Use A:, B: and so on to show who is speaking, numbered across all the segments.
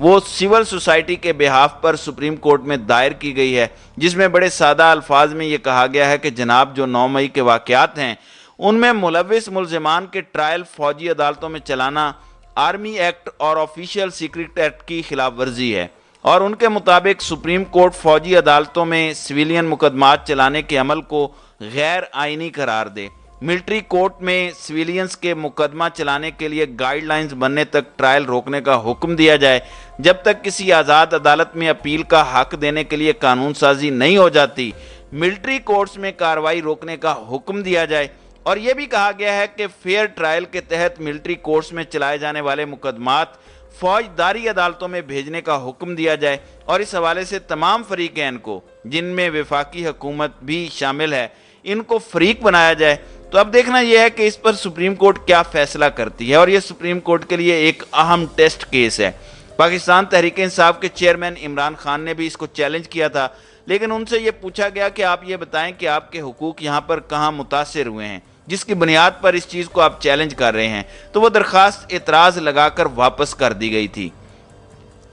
A: وہ civil society کے behalf پر supreme court میں دائر کی گئی ہے، جس میں بڑے سادہ الفاظ میں یہ کہا گیا ہے کہ جناب جو 9 مئی کے واقعات ہیں ان میں ملوث ملزمان کے ٹرائل فوجی عدالتوں میں چلانا آرمی ایکٹ اور آفیشیل سیکرٹ ایکٹ کی خلاف ورزی ہے، اور ان کے مطابق سپریم کورٹ فوجی عدالتوں میں سویلین مقدمات چلانے کے عمل کو غیر آئینی قرار دے۔ ملٹری کورٹ میں سویلینز کے مقدمہ چلانے کے لیے گائیڈ لائنز بننے تک ٹرائل روکنے کا حکم دیا جائے جب تک کسی آزاد عدالت میں اپیل کا حق دینے کے لیے قانون سازی نہیں ہو جاتی۔ ملٹری کورٹس میں کارروائی روکنے کا حکم دیا جائے، اور یہ بھی کہا گیا ہے کہ فیئر ٹرائل کے تحت ملٹری کورٹس میں چلائے جانے والے مقدمات فوجداری عدالتوں میں بھیجنے کا حکم دیا جائے، اور اس حوالے سے تمام فریقین کو، جن میں وفاقی حکومت بھی شامل ہے، ان کو فریق بنایا جائے۔ تو اب دیکھنا یہ ہے کہ اس پر سپریم کورٹ کیا فیصلہ کرتی ہے، اور یہ سپریم کورٹ کے لیے ایک اہم ٹیسٹ کیس ہے۔ پاکستان تحریک انصاف کے چیئرمین عمران خان نے بھی اس کو چیلنج کیا تھا، لیکن ان سے یہ پوچھا گیا کہ آپ یہ بتائیں کہ آپ کے حقوق یہاں پر کہاں متاثر ہوئے ہیں، جس کی بنیاد پر اس چیز کو آپ چیلنج کر رہے ہیں، تو وہ درخواست اعتراض لگا کر واپس کر دی گئی تھی۔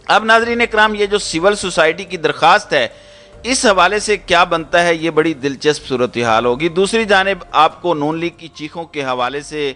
A: اب ناظرین اکرام، یہ جو سول سوسائٹی کی درخواست ہے، اس حوالے سے کیا بنتا ہے، یہ بڑی دلچسپ صورتحال ہوگی۔ دوسری جانب آپ کو نون لیگ کی چیخوں کے حوالے سے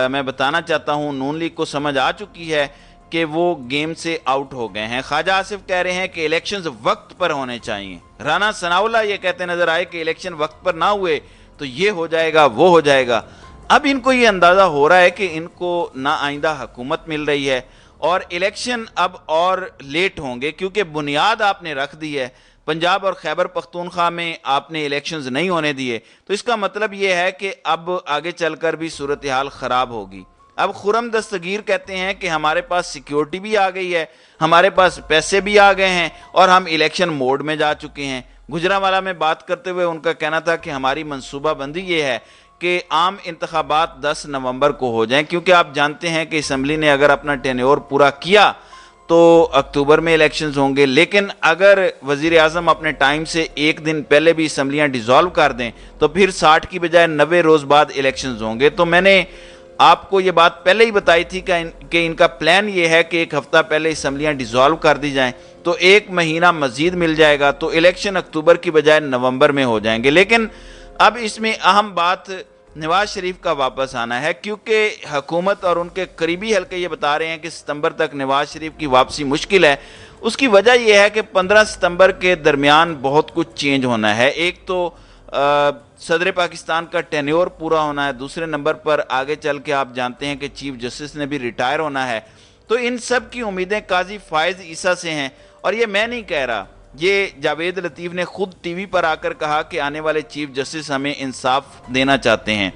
A: میں بتانا چاہتا ہوں، نون لیگ کو سمجھ آ چکی ہے کہ وہ گیم سے آؤٹ ہو گئے ہیں۔ خواجہ آصف کہہ رہے ہیں کہ الیکشنز وقت پر ہونے چاہیے، رانا ثناء اللہ یہ کہتے نظر آئے کہ الیکشن وقت پر نہ ہوئے تو یہ ہو جائے گا، وہ ہو جائے گا۔ اب ان کو یہ اندازہ ہو رہا ہے کہ ان کو نہ آئندہ حکومت مل رہی ہے، اور الیکشن اب اور لیٹ ہوں گے، کیونکہ بنیاد آپ نے رکھ دی ہے۔ پنجاب اور خیبر پختونخوا میں آپ نے الیکشنز نہیں ہونے دیے، تو اس کا مطلب یہ ہے کہ اب آگے چل کر بھی صورتحال خراب ہوگی۔ اب خرم دستگیر کہتے ہیں کہ ہمارے پاس سیکیورٹی بھی آ گئی ہے، ہمارے پاس پیسے بھی آ گئے ہیں، اور ہم الیکشن موڈ میں جا چکے ہیں۔ گجرانوالہ میں بات کرتے ہوئے ان کا کہنا تھا کہ ہماری منصوبہ بندی یہ ہے کہ عام انتخابات 10 نومبر کو ہو جائیں، کیونکہ آپ جانتے ہیں کہ اسمبلی نے اگر اپنا ٹینیور پورا کیا تو اکتوبر میں الیکشنز ہوں گے، لیکن اگر وزیر اعظم اپنے ٹائم سے ایک دن پہلے بھی اسمبلیاں ڈیزالو کر دیں تو پھر 60 کی بجائے 90 روز بعد الیکشنز ہوں گے۔ تو میں نے آپ کو یہ بات پہلے ہی بتائی تھی کہ ان کا پلان یہ ہے کہ ایک ہفتہ پہلے اسمبلیاں ڈیزالو کر دی جائیں تو 1 مہینہ مزید مل جائے گا، تو الیکشن اکتوبر کی بجائے نومبر میں ہو جائیں گے۔ لیکن اب اس میں اہم بات نواز شریف کا واپس آنا ہے، کیونکہ حکومت اور ان کے قریبی حلقے یہ بتا رہے ہیں کہ ستمبر تک نواز شریف کی واپسی مشکل ہے۔ اس کی وجہ یہ ہے کہ 15 ستمبر کے درمیان بہت کچھ چینج ہونا ہے۔ ایک تو صدر پاکستان کا ٹینیور پورا ہونا ہے، دوسرے نمبر پر آگے چل کے آپ جانتے ہیں کہ چیف جسٹس نے بھی ریٹائر ہونا ہے۔ تو ان سب کی امیدیں قاضی فائز عیسیٰ سے ہیں، اور یہ میں نہیں کہہ رہا، یہ جاوید لطیف نے خود ٹی وی پر آ کر کہا کہ آنے والے چیف جسٹس ہمیں انصاف دینا چاہتے ہیں۔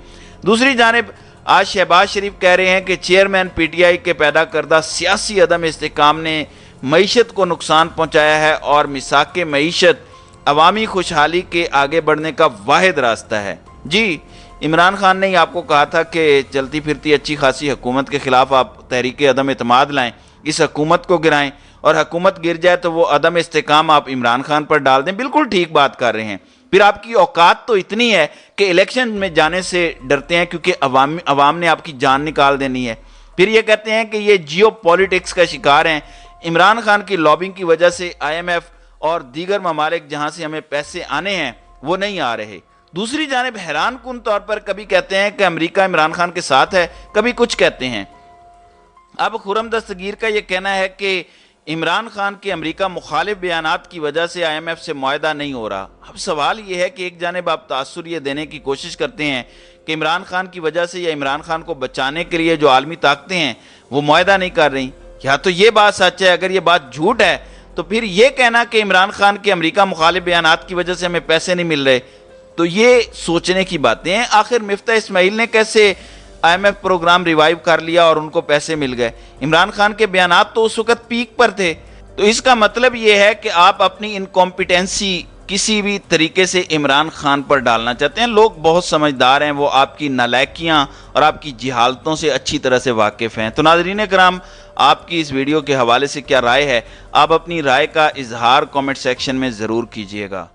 A: دوسری جانب آج شہباز شریف کہہ رہے ہیں کہ چیئرمین پی ٹی آئی کے پیدا کردہ سیاسی عدم استحکام نے معیشت کو نقصان پہنچایا ہے، اور مساق معیشت عوامی خوشحالی کے آگے بڑھنے کا واحد راستہ ہے۔ جی، عمران خان نے ہی آپ کو کہا تھا کہ چلتی پھرتی اچھی خاصی حکومت کے خلاف آپ تحریک عدم اعتماد لائیں، اس حکومت کو گرائیں، اور حکومت گر جائے تو وہ عدم استحکام آپ عمران خان پر ڈال دیں۔ بالکل ٹھیک بات کر رہے ہیں۔ پھر آپ کی اوقات تو اتنی ہے کہ الیکشن میں جانے سے ڈرتے ہیں کیونکہ عوام نے آپ کی جان نکال دینی ہے۔ پھر یہ کہتے ہیں کہ یہ جیو پولیٹکس کا شکار ہیں، عمران خان کی لابنگ کی وجہ سے IMF اور دیگر ممالک جہاں سے ہمیں پیسے آنے ہیں وہ نہیں آ رہے۔ دوسری جانب حیران کن طور پر کبھی کہتے ہیں کہ امریکہ عمران خان کے ساتھ ہے، کبھی کچھ کہتے ہیں۔ اب خرم دستگیر کا یہ کہنا ہے کہ عمران خان کے امریکہ مخالف بیانات کی وجہ سے IMF سے معاہدہ نہیں ہو رہا۔ اب سوال یہ ہے کہ ایک جانب آپ تاثر یہ دینے کی کوشش کرتے ہیں کہ عمران خان کی وجہ سے یا عمران خان کو بچانے کے لیے جو عالمی طاقتیں ہیں وہ معاہدہ نہیں کر رہی، یا تو یہ بات سچ ہے۔ اگر یہ بات جھوٹ ہے تو پھر یہ کہنا کہ عمران خان کے امریکہ مخالف بیانات کی وجہ سے ہمیں پیسے نہیں مل رہے، تو یہ سوچنے کی باتیں ہیں۔ آخر مفتاح اسماعیل نے کیسے IMF پروگرام ریوائیو کر لیا اور ان کو پیسے مل گئے؟ عمران خان کے بیانات تو اس وقت پیک پر تھے۔ تو اس کا مطلب یہ ہے کہ آپ اپنی انکمپیٹنسی کسی بھی طریقے سے عمران خان پر ڈالنا چاہتے ہیں۔ لوگ بہت سمجھدار ہیں، وہ آپ کی نالائکیاں اور آپ کی جہالتوں سے اچھی طرح سے واقف ہیں۔ تو ناظرین کرام، آپ کی اس ویڈیو کے حوالے سے کیا رائے ہے؟ آپ اپنی رائے کا اظہار کامنٹ سیکشن میں ضرور کیجئے گا۔